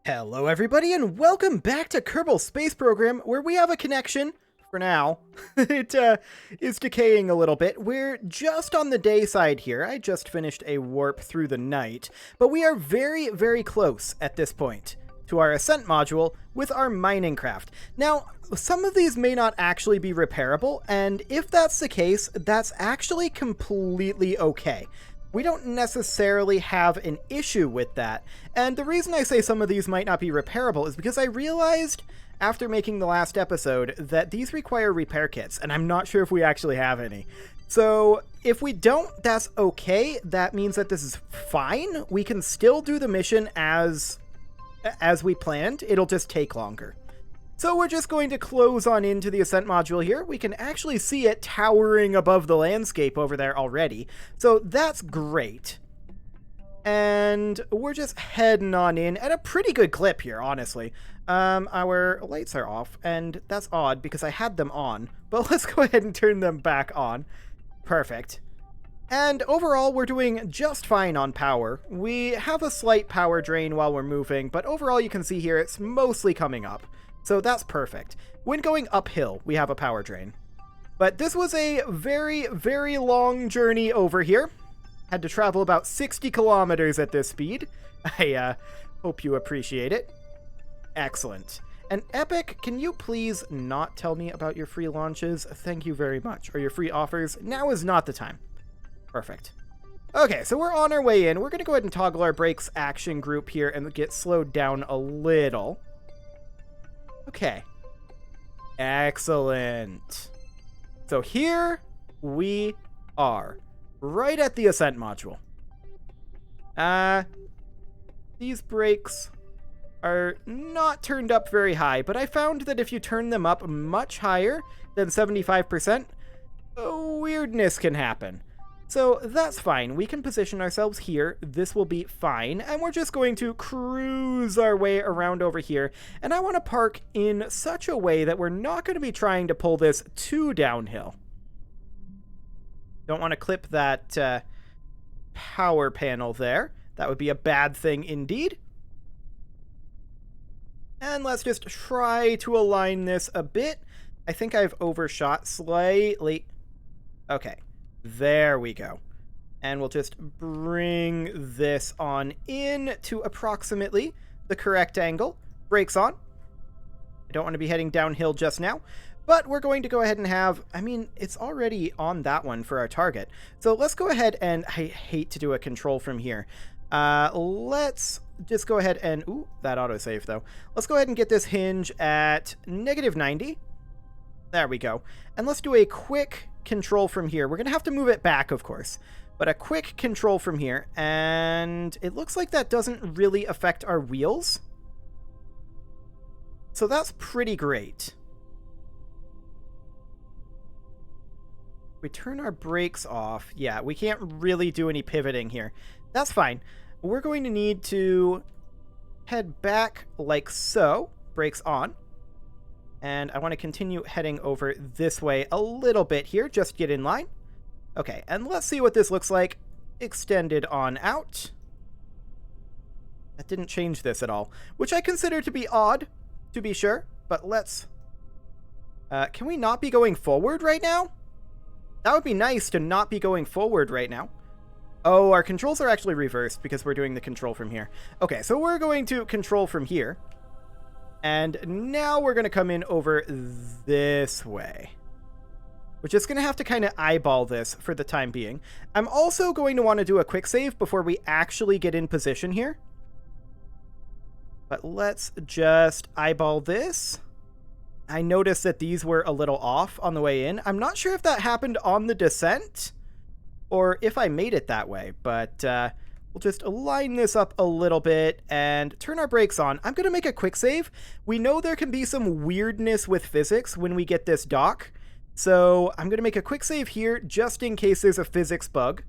Hello everybody and welcome back to Kerbal Space Program, where we have a connection, for now. It is decaying a little bit. We're just on the day side here. I just finished a warp through the night, but we are very, very close at this point to our ascent module with our mining craft. Now, some of these may not actually be repairable, and if that's the case, that's actually completely okay. We don't necessarily have an issue with that, and the reason I say some of these might not be repairable is because I realized after making the last episode that these require repair kits, and I'm not sure if we actually have any. So if we don't, that's okay. That means that this is fine. We can still do the mission as we planned. It'll just take longer. So we're just going to close on into the ascent module here. We can actually see it towering above the landscape over there already. So that's great. And we're just heading on in at a pretty good clip here, honestly. Our lights are off, and that's odd because I had them on. But let's go ahead and turn them back on. Perfect. And overall, we're doing just fine on power. We have a slight power drain while we're moving, but overall you can see here it's mostly coming up. So that's perfect. When going uphill, we have a power drain. But this was a very, very long journey over here. Had to travel about 60 kilometers at this speed. I hope you appreciate it. Excellent. And Epic, can you please not tell me about your free launches? Thank you very much. Or your free offers. Now is not the time. Perfect. Okay, so we're on our way in. We're going to go ahead and toggle our brakes action group here and get slowed down a little. Okay. Excellent. So here we are, right at the ascent module. These brakes are not turned up very high, but I found that if you turn them up much higher than 75%, weirdness can happen. So that's fine. We can position ourselves here. This will be fine. And we're just going to cruise our way around over here. And I want to park in such a way that we're not going to be trying to pull this too downhill. Don't want to clip that power panel there. That would be a bad thing indeed. And let's just try to align this a bit. I think I've overshot slightly. Okay. There we go. And we'll just bring this on in to approximately the correct angle. Brakes on. I don't want to be heading downhill just now, but we're going to go ahead and have, it's already on that one for our target. So let's go ahead and, I hate to do a control from here. Let's just go ahead and, ooh, that autosave though. Let's go ahead and get this hinge at -90. There we go. And let's do a quick control from here. We're going to have to move it back, of course, but a quick control from here, and it looks like that doesn't really affect our wheels. So that's pretty great. We turn our brakes off. Yeah, we can't really do any pivoting here. That's fine. We're going to need to head back like so. Brakes on. And I want to continue heading over this way a little bit here, just get in line. Okay, and let's see what this looks like extended on out. That didn't change this at all, which I consider to be odd, to be sure, but let's... can we not be going forward right now? That would be nice to not be going forward right now. Oh, our controls are actually reversed because we're doing the control from here. Okay, so we're going to control from here. And now we're going to come in over this way. We're just going to have to kind of eyeball this for the time being. I'm also going to want to do a quick save before we actually get in position here. But let's just eyeball this. I noticed that these were a little off on the way in. I'm not sure if that happened on the descent or if I made it that way, but we'll just align this up a little bit and turn our brakes on. I'm going to make a quick save. We know there can be some weirdness with physics when we get this dock. So I'm going to make a quick save here just in case there's a physics bug.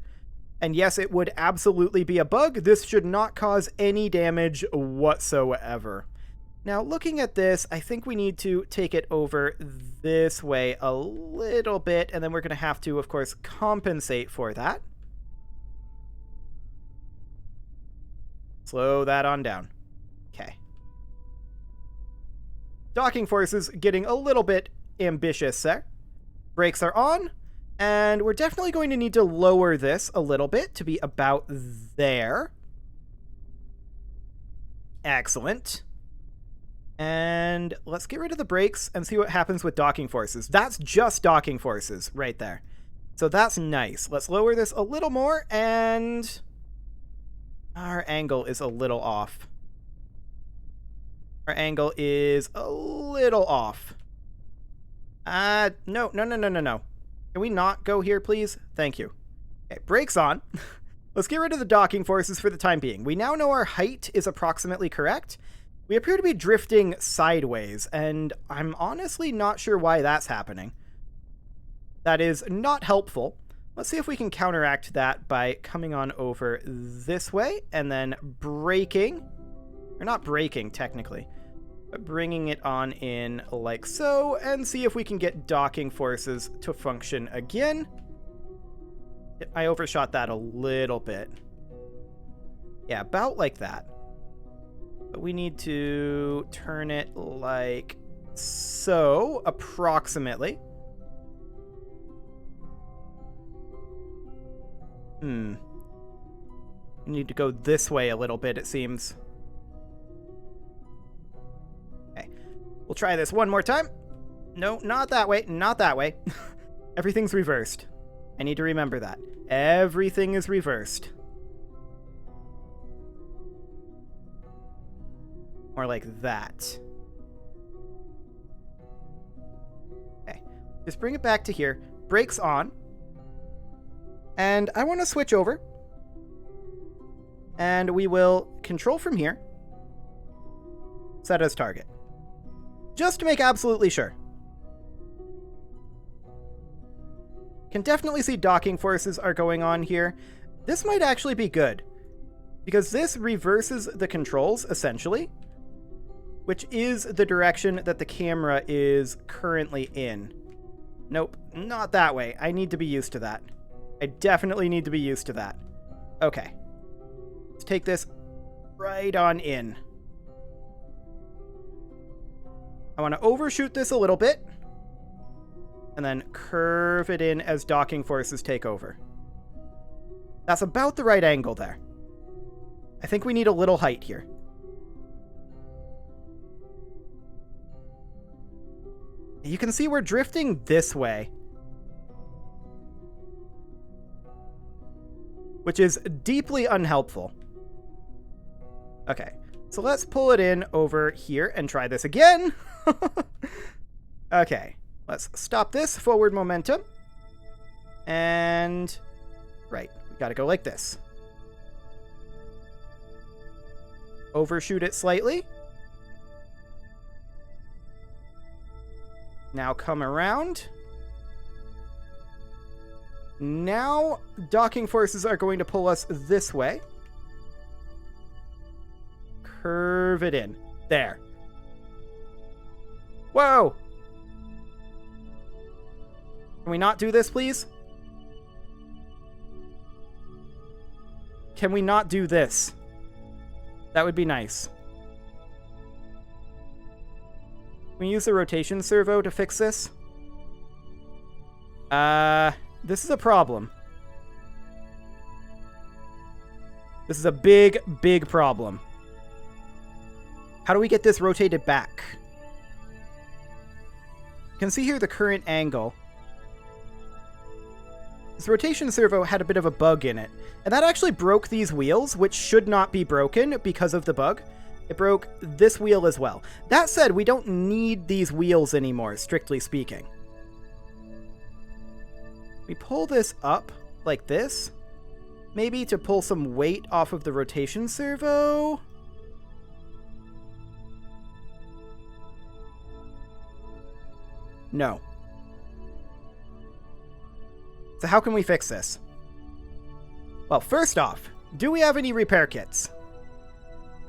And yes, it would absolutely be a bug. This should not cause any damage whatsoever. Now, looking at this, I think we need to take it over this way a little bit. And then we're going to have to, of course, compensate for that. Slow that on down. Okay. Docking forces getting a little bit ambitious there. Brakes are on, and we're definitely going to need to lower this a little bit to be about there. Excellent. And let's get rid of the brakes and see what happens with docking forces. That's just docking forces right there. So that's nice. Let's lower this a little more, and our angle is a little off. Our angle is a little off. No. Can we not go here, please? Thank you. Okay, brakes on. Let's get rid of the docking forces for the time being. We now know our height is approximately correct. We appear to be drifting sideways, and I'm honestly not sure why that's happening. That is not helpful. Let's see if we can counteract that by coming on over this way, and then braking. Or not braking, technically. But bringing it on in like so, and see if we can get docking forces to function again. I overshot that a little bit. Yeah, about like that. But we need to turn it like so, approximately. We need to go this way a little bit, it seems. Okay. We'll try this one more time. No, not that way. Not that way. Everything's reversed. I need to remember that. Everything is reversed. More like that. Okay. Just bring it back to here. Brakes on. And I want to switch over. And we will control from here. Set as target. Just to make absolutely sure. Can definitely see docking forces are going on here. This might actually be good, because this reverses the controls, essentially, which is the direction that the camera is currently in. Nope, not that way. I need to be used to that. I definitely need to be used to that. Okay. Let's take this right on in. I want to overshoot this a little bit, and then curve it in as docking forces take over. That's about the right angle there. I think we need a little height here. You can see we're drifting this way, which is deeply unhelpful. Okay, so let's pull it in over here and try this again. Okay. Let's stop this forward momentum. And right, we gotta go like this. Overshoot it slightly. Now come around. Now docking forces are going to pull us this way. Curve it in. There. Whoa! Can we not do this, please? Can we not do this? That would be nice. Can we use the rotation servo to fix this? This is a problem. This is a big, big problem. How do we get this rotated back? You can see here the current angle. This rotation servo had a bit of a bug in it, and that actually broke these wheels, which should not be broken because of the bug. It broke this wheel as well. That said, we don't need these wheels anymore, strictly speaking. We pull this up like this, maybe to pull some weight off of the rotation servo. No. So how can we fix this? Well, first off, do we have any repair kits?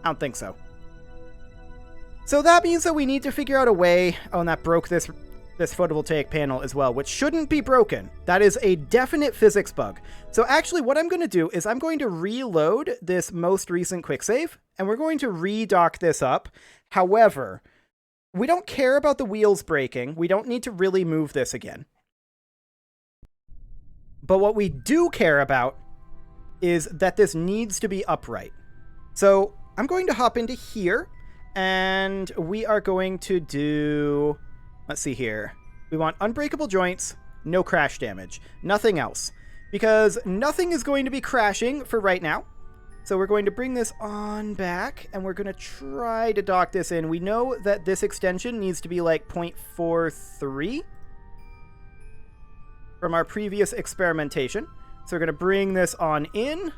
I don't think so. So that means that we need to figure out a way... Oh, and that broke this photovoltaic panel as well, which shouldn't be broken. That is a definite physics bug. So actually what I'm going to do is I'm going to reload this most recent quick save, and we're going to redock this up. However, We don't care about the wheels breaking. We don't need to really move this again. But what we do care about is that this needs to be upright. So I'm going to hop into here, and we are going to do... Let's see here. We want unbreakable joints, no crash damage, nothing else. Because nothing is going to be crashing for right now. So we're going to bring this on back, and we're going to try to dock this in. We know that this extension needs to be like 0.43 from our previous experimentation. So we're going to bring this on in.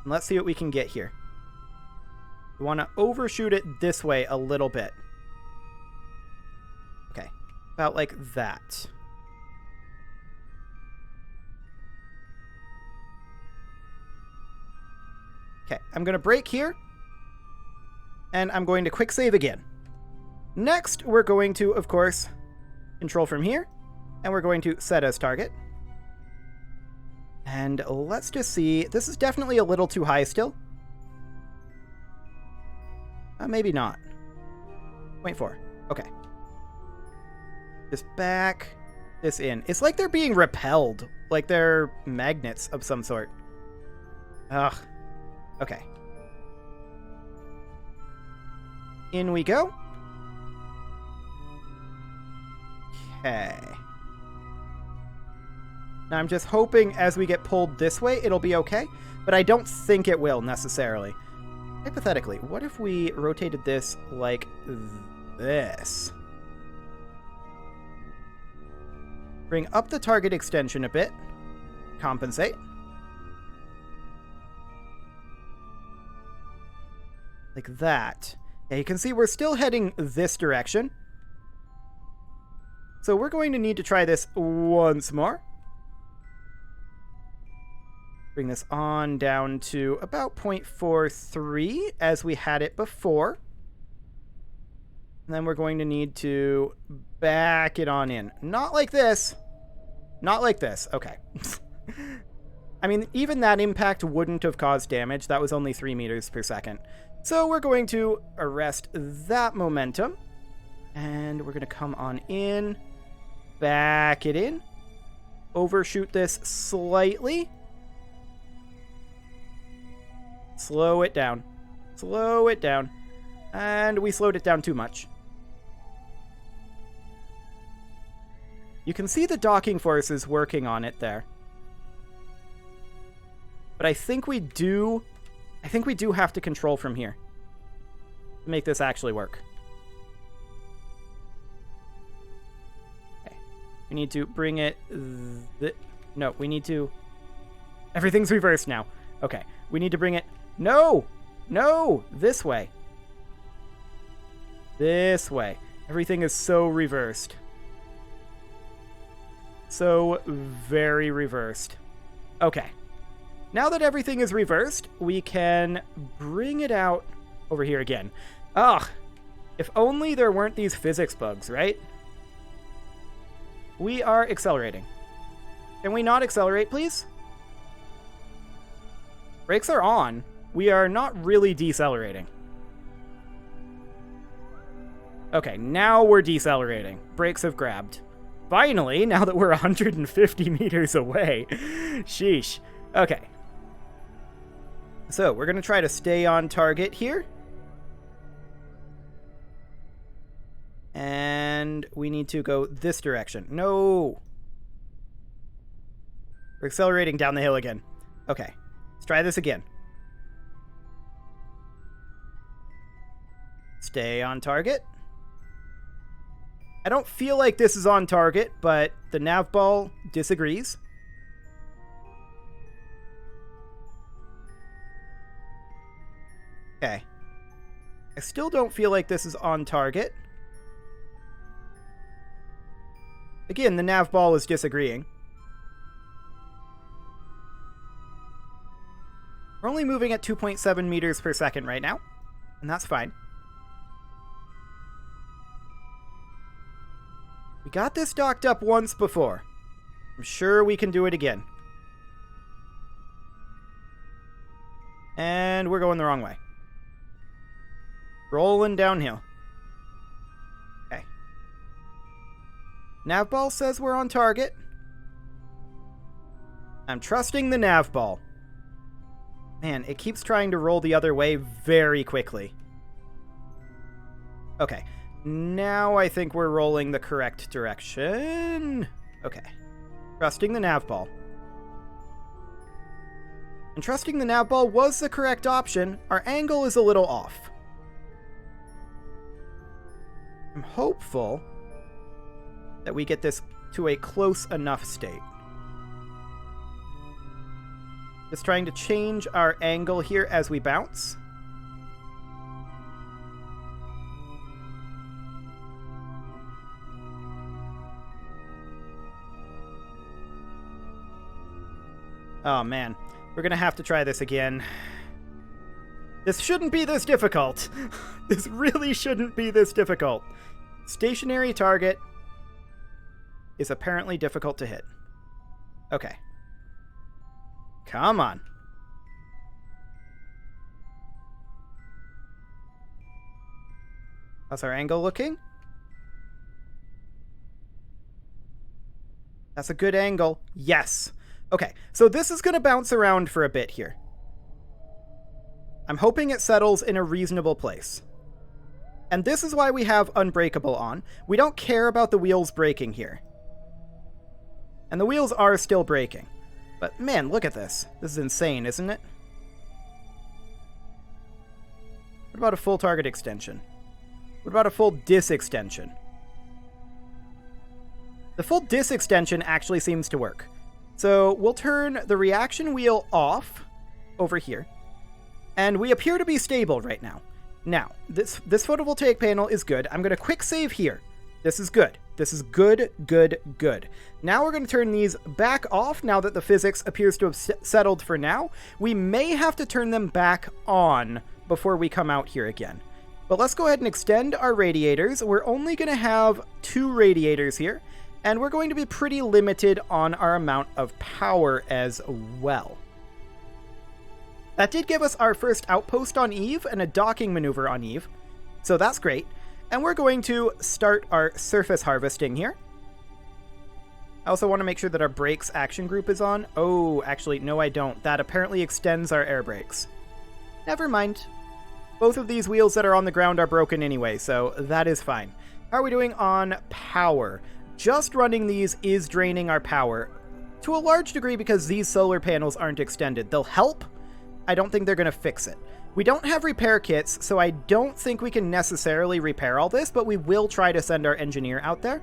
And let's see what we can get here. We want to overshoot it this way a little bit. Okay, about like that. Okay, I'm going to brake here. And I'm going to quick save again. Next, we're going to, of course, control from here. And we're going to set as target. And let's just see. This is definitely a little too high still. Maybe not. 0.4. Okay. Just back this in. It's like they're being repelled. Like they're magnets of some sort. Ugh. Okay. In we go. Okay. Now I'm just hoping as we get pulled this way, it'll be okay. But I don't think it will necessarily. Hypothetically, what if we rotated this like this? Bring up the target extension a bit. Compensate. Like that. Yeah, you can see we're still heading this direction. So we're going to need to try this once more. Bring this on down to about 0.43 as we had it before. And then we're going to need to back it on in. Not like this. Not like this. Okay. I mean, even that impact wouldn't have caused damage. That was only 3 meters per second. So we're going to arrest that momentum. And we're going to come on in. Back it in. Overshoot this slightly. Slow it down. Slow it down. And we slowed it down too much. You can see the docking forces working on it there. But I think we do have to control from here to make this actually work. Okay. We need to bring it... No, we need to... Everything's reversed now. Okay. We need to bring it... No! No! This way. This way. Everything is so reversed. So very reversed. Okay. Now that everything is reversed, we can bring it out over here again. Ugh. If only there weren't these physics bugs, right? We are accelerating. Can we not accelerate, please? Brakes are on. We are not really decelerating. Okay, now we're decelerating. Brakes have grabbed. Finally, now that we're 150 meters away. Sheesh. Okay. So, we're going to try to stay on target here. And we need to go this direction. No! We're accelerating down the hill again. Okay. Let's try this again. Stay on target. I don't feel like this is on target, but the nav ball disagrees. Okay. I still don't feel like this is on target. Again, the nav ball is disagreeing. We're only moving at 2.7 meters per second right now, and that's fine. We got this docked up once before. I'm sure we can do it again. And we're going the wrong way. Rolling downhill. Okay. Nav ball says we're on target. I'm trusting the nav ball. Man, it keeps trying to roll the other way very quickly. Okay. Now I think we're rolling the correct direction. Okay. Trusting the nav ball. And trusting the nav ball was the correct option. Our angle is a little off. I'm hopeful that we get this to a close enough state. Just trying to change our angle here as we bounce. Oh man, we're gonna have to try this again. This shouldn't be this difficult. This really shouldn't be this difficult. Stationary target is apparently difficult to hit. Okay. Come on. How's our angle looking? That's a good angle. Yes. Okay, so this is going to bounce around for a bit here. I'm hoping it settles in a reasonable place. And this is why we have Unbreakable on. We don't care about the wheels breaking here. And the wheels are still breaking. But man, look at this. This is insane, isn't it? What about a full target extension? What about a full dis extension? The full dis extension actually seems to work. So we'll turn the reaction wheel off over here. And we appear to be stable right now. Now, this photovoltaic panel is good. I'm going to quick save here. This is good. This is good, good, good. Now we're going to turn these back off now that the physics appears to have settled for now. We may have to turn them back on before we come out here again. But let's go ahead and extend our radiators. We're only going to have 2 radiators here. And we're going to be pretty limited on our amount of power as well. That did give us our first outpost on Eve and a docking maneuver on Eve. So that's great. And we're going to start our surface harvesting here. I also want to make sure that our brakes action group is on. Oh, actually, no I don't. That apparently extends our air brakes. Never mind. Both of these wheels that are on the ground are broken anyway, so that is fine. How are we doing on power? Just running these is draining our power to a large degree because these solar panels aren't extended. They'll help. I don't think they're going to fix it. We don't have repair kits, so I don't think we can necessarily repair all this, but we will try to send our engineer out there.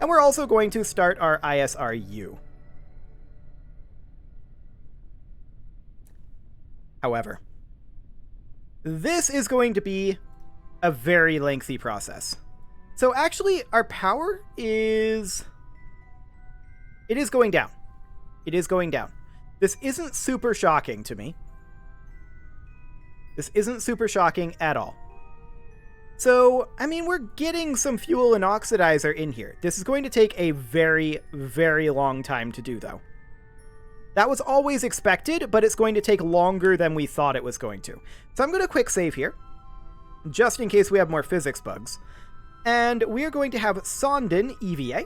And we're also going to start our ISRU. However, this is going to be a very lengthy process. So actually, our power is... It is going down. It is going down. This isn't super shocking to me. This isn't super shocking at all. So, I mean, we're getting some fuel and oxidizer in here. This is going to take a very, very long time to do, though. That was always expected, but it's going to take longer than we thought it was going to. So I'm going to quick save here, just in case we have more physics bugs. And we're going to have Sonden EVA.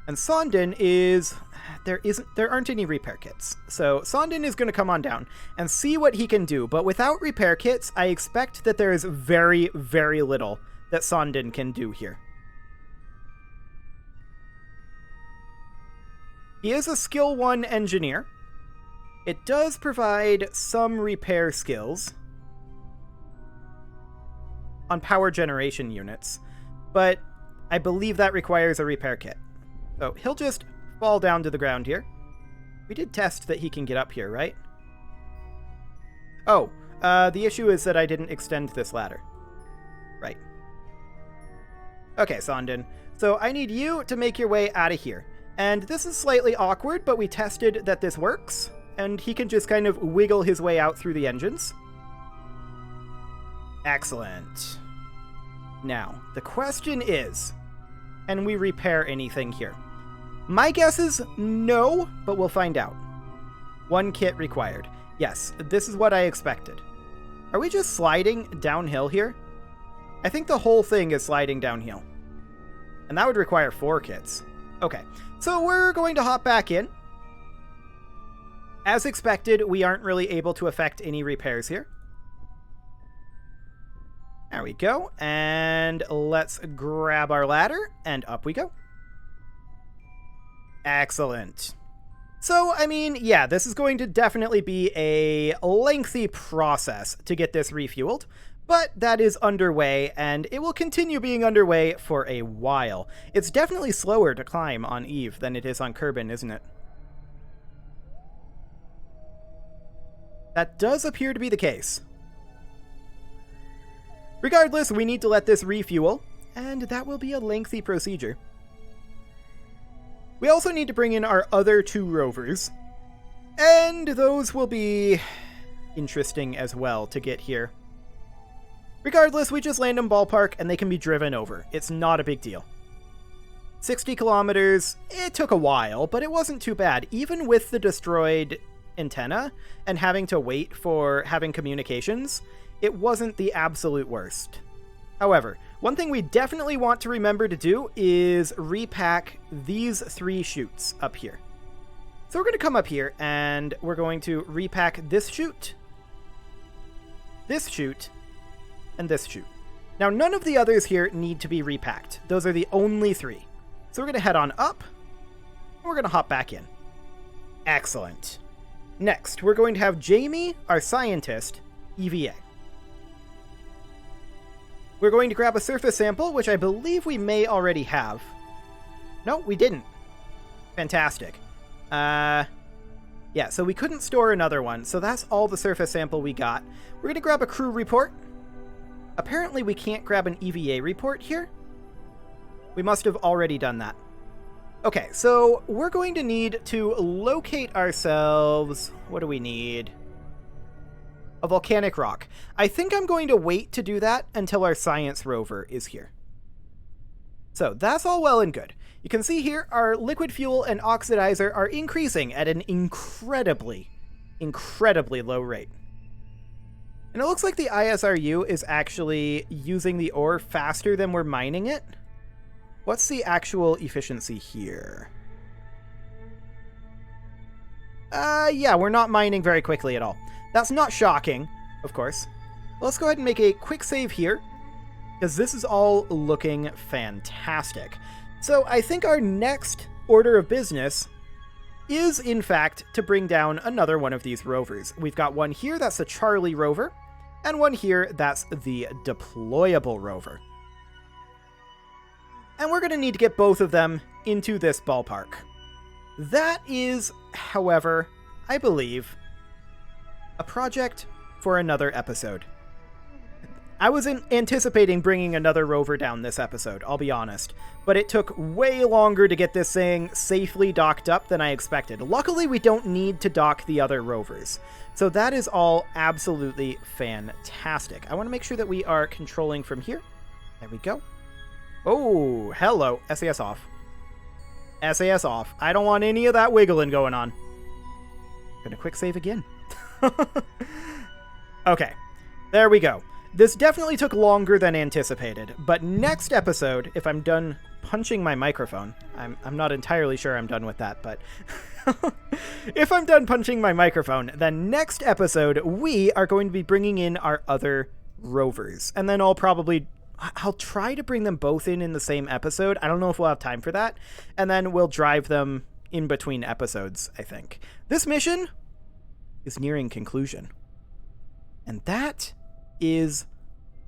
And Sonden is... There aren't any repair kits. So Sonden is going to come on down and see what he can do. But without repair kits, I expect that there is very, very little that Sonden can do here. He is a skill 1 engineer. It does provide some repair skills on power generation units, but I believe that requires a repair kit. So he'll just fall down to the ground here. We did test that he can get up here, right? Oh, the issue is that I didn't extend this ladder. Right. Okay, Sonden. So I need you to make your way out of here. And this is slightly awkward, but we tested that this works, and he can just kind of wiggle his way out through the engines. Excellent. Now, the question is, can we repair anything here? My guess is no, but we'll find out. 1 kit required. Yes, this is what I expected. Are we just sliding downhill here? I think the whole thing is sliding downhill. And that would require 4 kits. Okay, so we're going to hop back in. As expected, we aren't really able to affect any repairs here. There we go. And let's grab our ladder, and up we go. Excellent. So, I mean, yeah, this is going to definitely be a lengthy process to get this refueled, but that is underway, and it will continue being underway for a while. It's definitely slower to climb on Eve than it is on Kerbin, isn't it? That does appear to be the case. Regardless, we need to let this refuel, and that will be a lengthy procedure. We also need to bring in our other 2 rovers, and those will be interesting as well to get here. Regardless, we just land them ballpark and they can be driven over. It's not a big deal. 60 kilometers, it took a while, but it wasn't too bad. Even with the destroyed antenna and having to wait for having communications, it wasn't the absolute worst. However, one thing we definitely want to remember to do is repack these 3 chutes up here. So we're going to come up here and we're going to repack this chute, and this chute. Now, none of the others here need to be repacked. Those are the only 3. So we're going to head on up, and we're going to hop back in. Excellent. Next, we're going to have Jamie, our scientist, EVA. We're going to grab a surface sample, which I believe we may already have. No, we didn't. Fantastic. Yeah, so we couldn't store another one, so that's all the surface sample we got. We're going to grab a crew report. Apparently we can't grab an EVA report here. We must have already done that. Okay, so we're going to need to locate ourselves... What do we need? A volcanic rock. I think I'm going to wait to do that until our science rover is here. So that's all well and good. You can see here our liquid fuel and oxidizer are increasing at an incredibly low rate. And it looks like the ISRU is actually using the ore faster than we're mining it. What's the actual efficiency here? Yeah, we're not mining very quickly at all. That's not shocking, of course. Let's go ahead and make a quick save here, because this is all looking fantastic. So I think our next order of business is, in fact, to bring down another one of these rovers. We've got one here, that's the Charlie rover, and one here, that's the deployable rover. And we're going to need to get both of them into this ballpark. That is, however, I believe, a project for another episode. I was anticipating bringing another rover down this episode, I'll be honest, but it took way longer to get this thing safely docked up than I expected. Luckily, we don't need to dock the other rovers, so that is all absolutely fantastic. I want to make sure that we are controlling from here. There we go. Oh, hello. SAS off. SAS off. I don't want any of that wiggling going on. Gonna quick save again. Okay, there we go. This definitely took longer than anticipated, but next episode, if I'm done punching my microphone, I'm not entirely sure I'm done with that, but if I'm done punching my microphone, then next episode, we are going to be bringing in our other rovers, and then I'll try to bring them both in the same episode. I don't know if we'll have time for that, and then we'll drive them in between episodes, I think. This mission is nearing conclusion, and that is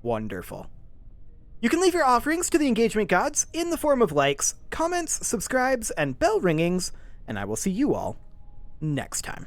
wonderful. You can leave your offerings to the engagement gods in the form of likes, comments, subscribes, and bell ringings, and I will see you all next time.